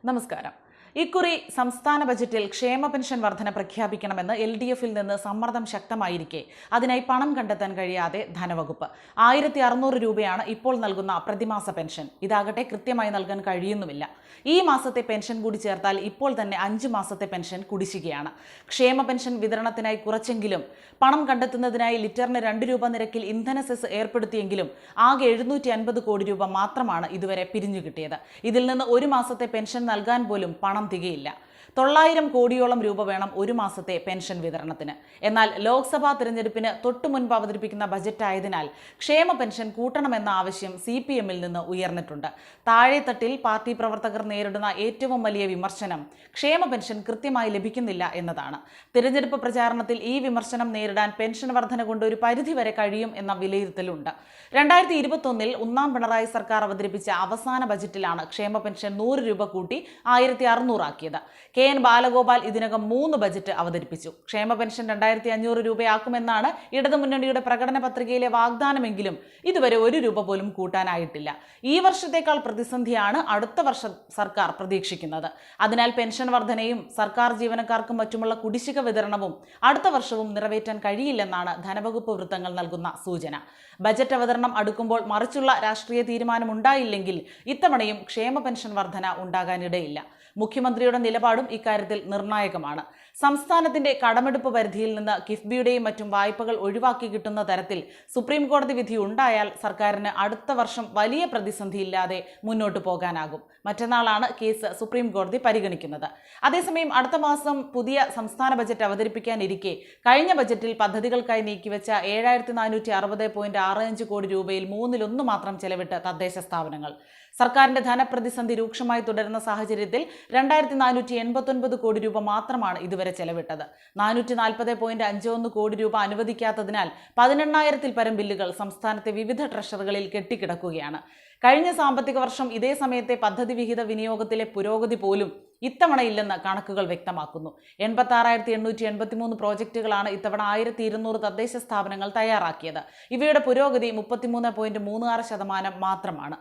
നമസ്കാരം. ഇക്കുറി സംസ്ഥാന ബജറ്റിൽ ക്ഷേമ പെൻഷൻ വർധന പ്രഖ്യാപിക്കണമെന്ന് LDF-ൽ നിന്ന് സമ്മർദ്ദം ശക്തമായിരിക്കെ അതിനായി പണം കണ്ടെത്താൻ കഴിയാതെ ധനവകുപ്പ് 1600 രൂപയാണ് ഇപ്പോൾ നൽകുന്ന പ്രതിമാസ പെൻഷൻ. ഇതാകട്ടെ കൃത്യമായി നൽകാൻ കഴിയുന്നുമില്ല. ഈ മാസത്തെ പെൻഷൻ കൂടി ചേർത്താൽ ഇപ്പോൾ തന്നെ 5 മാസത്തെ പെൻഷൻ കുടിശ്ശികയാണ്. ക്ഷേമ പെൻഷൻ വിതരണത്തിനായി കുറച്ചെങ്കിലും പണം കണ്ടെത്തുന്നതിനായി ലിറ്ററിന് 2 രൂപ നിരക്കിൽ ഇന്ധന സെസ് ഏർപ്പെടുത്തിയെങ്കിലും ആകെ 750 കോടി രൂപ മാത്രമാണ് ഇതുവരെ പിരിഞ്ഞു കിട്ടിയത്. ഇതിൽ നിന്ന് ഒരു മാസത്തെ പെൻഷൻ നൽകാൻ പോലും പണം തികയില്ല. 900 കോടിയോളം രൂപ വേണം ഒരു മാസത്തെ പെൻഷൻ വിതരണത്തിന്. എന്നാൽ ലോക്സഭാ തിരഞ്ഞെടുപ്പിന് തൊട്ടു മുൻപ് അവതരിപ്പിക്കുന്ന ബജറ്റായതിനാൽ ക്ഷേമ പെൻഷൻ കൂട്ടണമെന്ന ആവശ്യം CPM-ൽ നിന്ന് ഉയർന്നിട്ടുണ്ട്. താഴെത്തട്ടിൽ പാർട്ടി പ്രവർത്തകർ നേരിടുന്ന ഏറ്റവും വലിയ വിമർശനം ക്ഷേമ പെൻഷൻ കൃത്യമായി ലഭിക്കുന്നില്ല എന്നതാണ്. തിരഞ്ഞെടുപ്പ് പ്രചാരണത്തിൽ ഈ വിമർശനം നേരിടാൻ പെൻഷൻ വർധന കൊണ്ട് ഒരു പരിധിവരെ കഴിയും എന്ന വിലയിരുത്തലുണ്ട്. 2021-ൽ ഒന്നാം പിണറായി സർക്കാർ അവതരിപ്പിച്ച അവസാന ബജറ്റിലാണ് ക്ഷേമ പെൻഷൻ 100 രൂപ കൂട്ടി 1600 ആക്കിയത്. KN ബാലഗോപാൽ ഇതിനകം 3 ബജറ്റ് അവതരിപ്പിച്ചു. ക്ഷേമ പെൻഷൻ 2500 രൂപയാക്കുമെന്നാണ് ഇടതുമുന്നണിയുടെ പ്രകടന പത്രികയിലെ വാഗ്ദാനമെങ്കിലും ഇതുവരെ 1 രൂപ പോലും കൂട്ടാനായിട്ടില്ല. ഈ വർഷത്തേക്കാൾ പ്രതിസന്ധിയാണ് അടുത്ത വർഷം സർക്കാർ പ്രതീക്ഷിക്കുന്നത്. അതിനാൽ പെൻഷൻ വർധനയും സർക്കാർ ജീവനക്കാർക്കും മറ്റുമുള്ള കുടിശ്ശിക വിതരണവും അടുത്ത വർഷവും നിറവേറ്റാൻ കഴിയില്ലെന്നാണ് ധനവകുപ്പ് വൃത്തങ്ങൾ നൽകുന്ന സൂചന. ബജറ്റ് അവതരണം അടുക്കുമ്പോൾ മറിച്ചുള്ള രാഷ്ട്രീയ തീരുമാനം ഉണ്ടായില്ലെങ്കിൽ ഇത്തവണയും ക്ഷേമ പെൻഷൻ വർധന ഉണ്ടാകാനിടയില്ല. മുഖ്യമന്ത്രിയുടെ നിലപാടും ഇക്കാര്യത്തിൽ നിർണായകമാണ്. സംസ്ഥാനത്തിന്റെ കടമെടുപ്പ് പരിധിയിൽ നിന്ന് കിഫ്ബിയുടെയും മറ്റും വായ്പകൾ ഒഴിവാക്കി കിട്ടുന്ന തരത്തിൽ സുപ്രീം കോടതി വിധി ഉണ്ടായാൽ സർക്കാരിന് അടുത്ത വർഷം വലിയ പ്രതിസന്ധിയില്ലാതെ മുന്നോട്ട് പോകാനാകും. മറ്റന്നാളാണ് കേസ് സുപ്രീം കോടതി പരിഗണിക്കുന്നത്. അതേസമയം അടുത്ത മാസം പുതിയ സംസ്ഥാന ബജറ്റ് അവതരിപ്പിക്കാനിരിക്കെ കഴിഞ്ഞ ബജറ്റിൽ പദ്ധതികൾക്കായി നീക്കിവെച്ച 7460.65 കോടി രൂപയിൽ 1/3 മാത്രം ചെലവിട്ട് തദ്ദേശ സ്ഥാപനങ്ങൾ. സർക്കാരിന്റെ ധനപ്രതിസന്ധി രൂക്ഷമായി തുടരുന്ന സാഹചര്യത്തിൽ 2489 കോടി രൂപ മാത്രമാണ് ഇതുവരെ ചെലവിട്ടത്. 440.51 കോടി രൂപ അനുവദിക്കാത്തതിനാൽ 18,000-ൽ പരം ബില്ലുകൾ സംസ്ഥാനത്തെ വിവിധ ട്രഷറികളിൽ കെട്ടിക്കിടക്കുകയാണ്. കഴിഞ്ഞ സാമ്പത്തിക വർഷം ഇതേ സമയത്തെ പദ്ധതി വിഹിത വിനിയോഗത്തിലെ പുരോഗതി പോലും ഇത്തവണയില്ലെന്ന് കണക്കുകൾ വ്യക്തമാക്കുന്നു. 86,883 പ്രോജക്റ്റുകളാണ് ഇത്തവണ 1200 തദ്ദേശ സ്ഥാപനങ്ങൾ തയ്യാറാക്കിയത്. ഇവയുടെ പുരോഗതി 33.36% മാത്രമാണ്.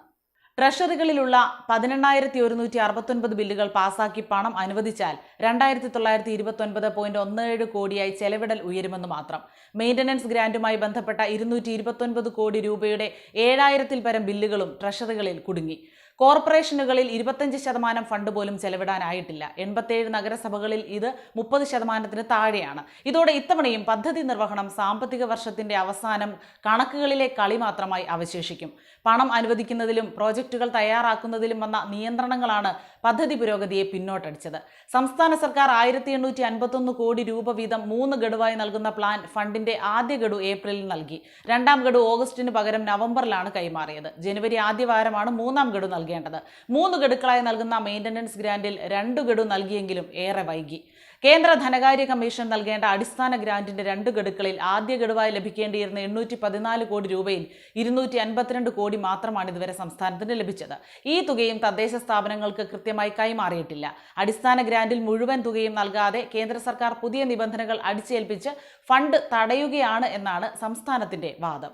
ട്രഷറികളിലുള്ള 18,169 ബില്ലുകൾ പാസാക്കി പണം അനുവദിച്ചാൽ 2,929.17 കോടിയായി ചെലവിടൽ ഉയരുമെന്ന് മാത്രം. മെയിൻ്റനൻസ് ഗ്രാന്റുമായി ബന്ധപ്പെട്ട 229 കോടി രൂപയുടെ 7,000-ൽ പരം ബില്ലുകളും ട്രഷറികളിൽ കുടുങ്ങി. കോർപ്പറേഷനുകളിൽ 25% ഫണ്ട് പോലും ചെലവിടാനായിട്ടില്ല. 87 നഗരസഭകളിൽ ഇത് 30%-ന് താഴെയാണ്. ഇതോടെ ഇത്തവണയും പദ്ധതി നിർവഹണം സാമ്പത്തിക വർഷത്തിന്റെ അവസാനം കണക്കുകളിലെ കളി മാത്രമായി അവശേഷിക്കും. പണം അനുവദിക്കുന്നതിലും പ്രോജക്റ്റുകൾ തയ്യാറാക്കുന്നതിലും വന്ന നിയന്ത്രണങ്ങളാണ് പദ്ധതി പുരോഗതിയെ പിന്നോട്ടടിച്ചത്. സംസ്ഥാന സർക്കാർ 1851 കോടി രൂപ വീതം 3 ഗഡുവായി നൽകുന്ന പ്ലാൻ ഫണ്ടിന്റെ ആദ്യ ഗഡു ഏപ്രിലിൽ നൽകി. 2ാം ഗഡു ഓഗസ്റ്റിന് പകരം നവംബറിലാണ് കൈമാറിയത്. ജനുവരി ആദ്യവാരമാണ് 3ാം ഗഡു നൽകേണ്ടത്. 3 ഗഡുക്കളായി നൽകുന്ന മെയിൻ്റനൻസ് ഗ്രാന്റിൽ 2 ഗഡു നൽകിയെങ്കിലും ഏറെ വൈകി. കേന്ദ്ര ധനകാര്യ കമ്മീഷൻ നൽകേണ്ട അടിസ്ഥാന ഗ്രാന്റിന്റെ 2 ഗഡുക്കളിൽ ആദ്യ ഗഡുവായി ലഭിക്കേണ്ടിയിരുന്ന 814 കോടി രൂപയിൽ 252 കോടി മാത്രമാണ് ഇതുവരെ സംസ്ഥാനത്തിന് ലഭിച്ചത്. ഈ തുകയും തദ്ദേശ സ്ഥാപനങ്ങൾക്ക് കൃത്യമായി കൈമാറിയിട്ടില്ല. അടിസ്ഥാന ഗ്രാന്റിൽ മുഴുവൻ തുകയും നൽകാതെ കേന്ദ്ര സർക്കാർ പുതിയ നിബന്ധനകൾ അടിച്ചേൽപ്പിച്ച് ഫണ്ട് തടയുകയാണ് എന്നാണ് സംസ്ഥാനത്തിന്റെ വാദം.